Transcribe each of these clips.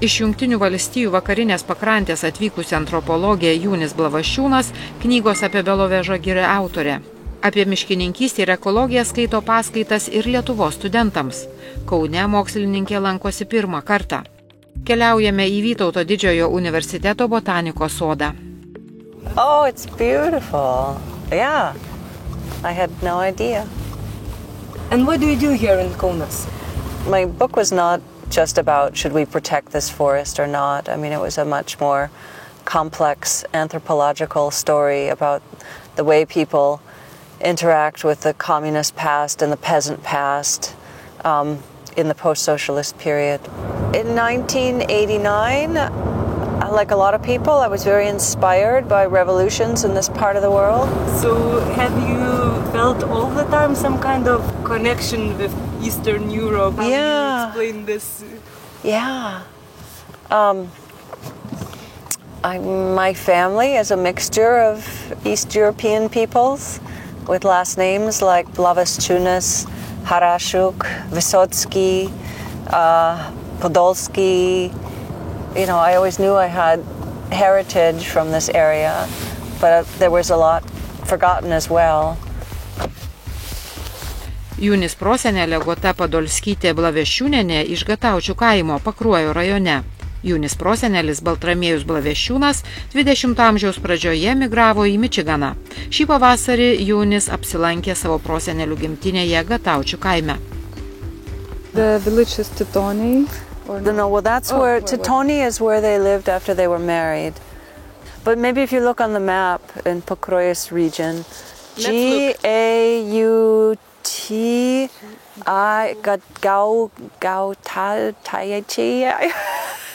Iš Jungtinių valstijų vakarinės pakrantės atvykusi antropologė Eunice Blavasčiūnas knygos apie Belovežo girią autorė. Apie miškininkystę ir ekologiją skaito paskaitas ir Lietuvos studentams. Kaune mokslininkė lankosi pirmą kartą. Keliaujame į Vytauto didžiojo universiteto botanikos sodą. Oh, it's beautiful. Yeah, I had no idea. And what do you do here in Kaunas? My book was not just about should we protect this forest or not. I mean, it was a much more complex anthropological story about the way people interact with the communist past and the peasant past in the post-socialist period. In 1989, like a lot of people, I was very inspired by revolutions in this part of the world. So have you felt all the time some kind of connection with Eastern Europe? How do you explain this? Yeah. My family is a mixture of East European peoples with last names like Blavascunas, Harashuk, Vysotsky, Podolsky. You know, I always knew I had heritage from this area, but there was a lot forgotten as well. Eunice prosenelė Agota Podolskytė Blavasčiūnienė iš Gataučių kaimo Pakruojo rajone. Eunice prosenelis Bartolomėjus Blavasčiūnas 20 amžiaus pradžioje migravo į Mičiganą. Šį pavasarį Eunice apsilankė savo prosenelių gimtinėje Gataučių kaime. The village is Titoni? No, well, that's where Titoni is where they lived after they were married. But maybe if you look on the map in Pakruojos region,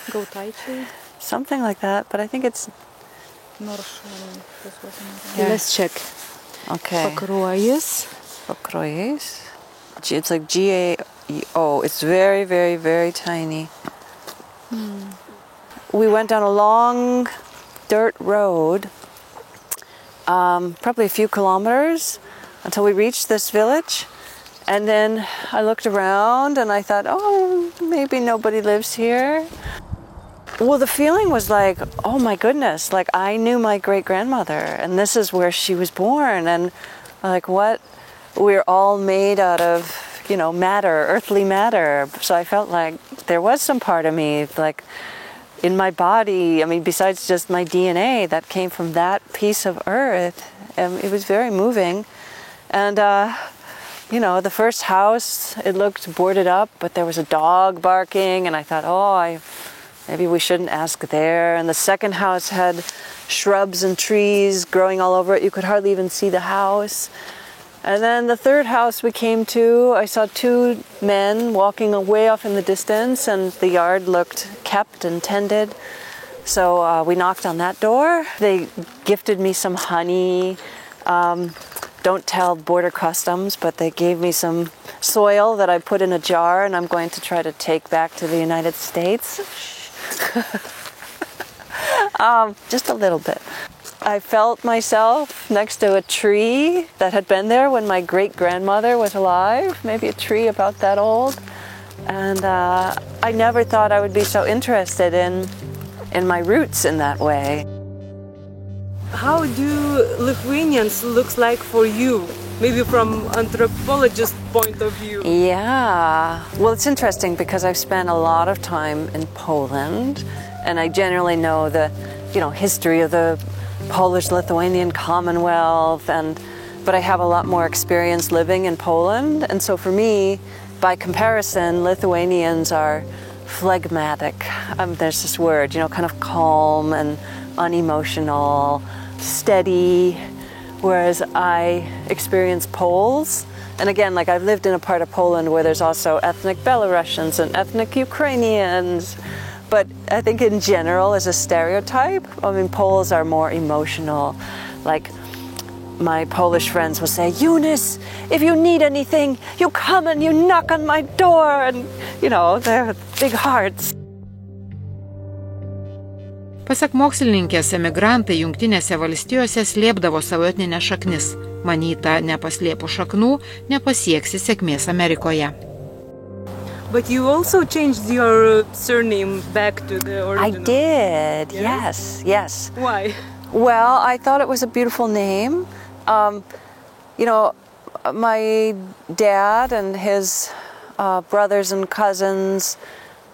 Gautaičiai? Something like that, but I think it's... Let's check. Okay. Pakruojos. Pakruojos. It's like G-A-E-O. It's very, very, very tiny. We went down a long dirt road, probably a few kilometers, until we reached this village. And then I looked around and I thought, oh, maybe nobody lives here. Well, the feeling was like, oh my goodness, like I knew my great-grandmother and this is where she was born. And like what, we're all made out of, you know, matter, earthly matter. So I felt like there was some part of me, like in my body, I mean, besides just my DNA that came from that piece of earth. It was very moving. And, you know, the first house, it looked boarded up, but there was a dog barking, and I thought, maybe we shouldn't ask there. And the second house had shrubs and trees growing all over it. You could hardly even see the house. And then the third house we came to, I saw two men walking way off in the distance, and the yard looked kept and tended. So we knocked on that door. They gifted me some honey. Don't tell border customs, but they gave me some soil that I put in a jar and I'm going to try to take back to the United States. Just a little bit. I felt myself next to a tree that had been there when my great-grandmother was alive, maybe a tree about that old. And I never thought I would be so interested in my roots in that way. How do Lithuanians look like for you? Maybe from anthropologist point of view. Yeah, well, it's interesting because I've spent a lot of time in Poland, and I generally know the, history of the Polish-Lithuanian Commonwealth, but I have a lot more experience living in Poland, and so for me, by comparison, Lithuanians are phlegmatic. There's this word, kind of calm and unemotional, steady, whereas I experience Poles. And again, like I've lived in a part of Poland where there's also ethnic Belarusians and ethnic Ukrainians. But I think in general, as a stereotype, Poles are more emotional. Like my Polish friends will say, Eunice, if you need anything, you come and you knock on my door. And, they're big hearts. Pasak mokslininkės, emigrantai Jungtinėse valstijose slėpdavo savo etninės šaknis. Manyta, nepaslėpus šaknų, nepasieksi sėkmės Amerikoje. But you also changed your surname back to the I original. did, Yes? yes. Why? Well, I thought it was a beautiful name. You know, my dad and his brothers and cousins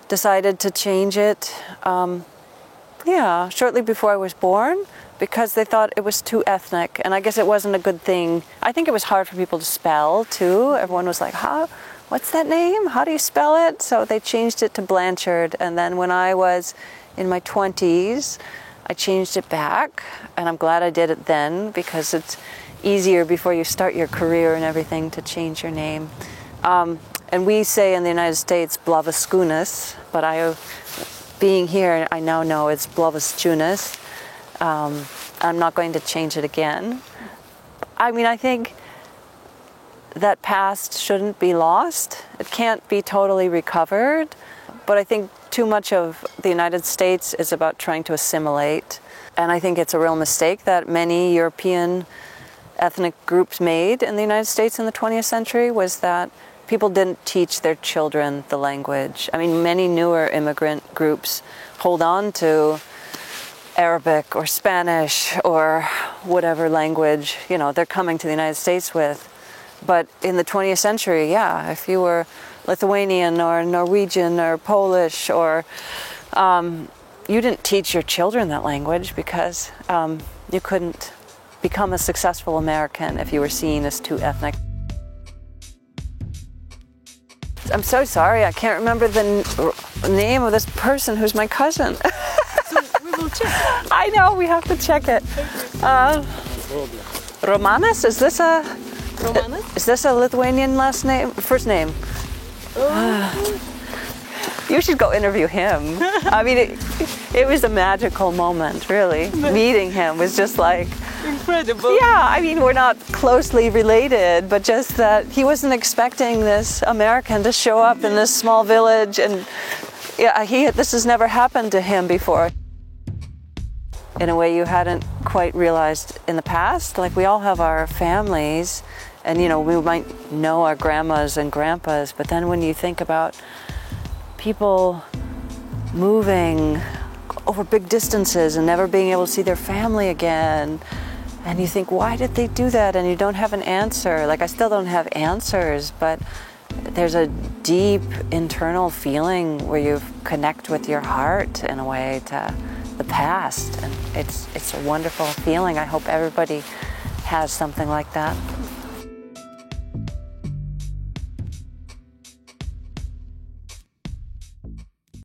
decided to change it, shortly before I was born, because they thought it was too ethnic, and I guess it wasn't a good thing. I think it was hard for people to spell, too. Everyone was like, what's that name? How do you spell it? So they changed it to Blanchard, and then when I was in my 20s, I changed it back, and I'm glad I did it then, because it's easier before you start your career and everything to change your name. And we say in the United States Blavascunas, but being here, I now know it's Blavasčiūnas. I'm not going to change it again. I mean, I think that past shouldn't be lost. It can't be totally recovered. But I think too much of the United States is about trying to assimilate. And I think it's a real mistake that many European ethnic groups made in the United States in the 20th century, was that people didn't teach their children the language. I mean, many newer immigrant groups hold on to Arabic or Spanish or whatever language, you know, they're coming to the United States with. But in the 20th century, if you were Lithuanian or Norwegian or Polish, or you didn't teach your children that language, because you couldn't become a successful American if you were seen as too ethnic. I'm so sorry, I can't remember the name of this person who's my cousin. So we will check. I know, we have to check it. Romanas, is this a Lithuanian last name, first name? You should go interview him. I mean, it was a magical moment, really. Meeting him was just like... Incredible. Yeah, I mean, we're not closely related, but just that he wasn't expecting this American to show up in this small village, and this has never happened to him before. In a way you hadn't quite realized in the past. Like, we all have our families, and you know, we might know our grandmas and grandpas, but then when you think about people moving over big distances and never being able to see their family again, and you think, why did they do that? And you don't have an answer. Like, I still don't have answers, but there's a deep internal feeling where you connect with your heart in a way to the past, and it's a wonderful feeling. I hope everybody has something like that.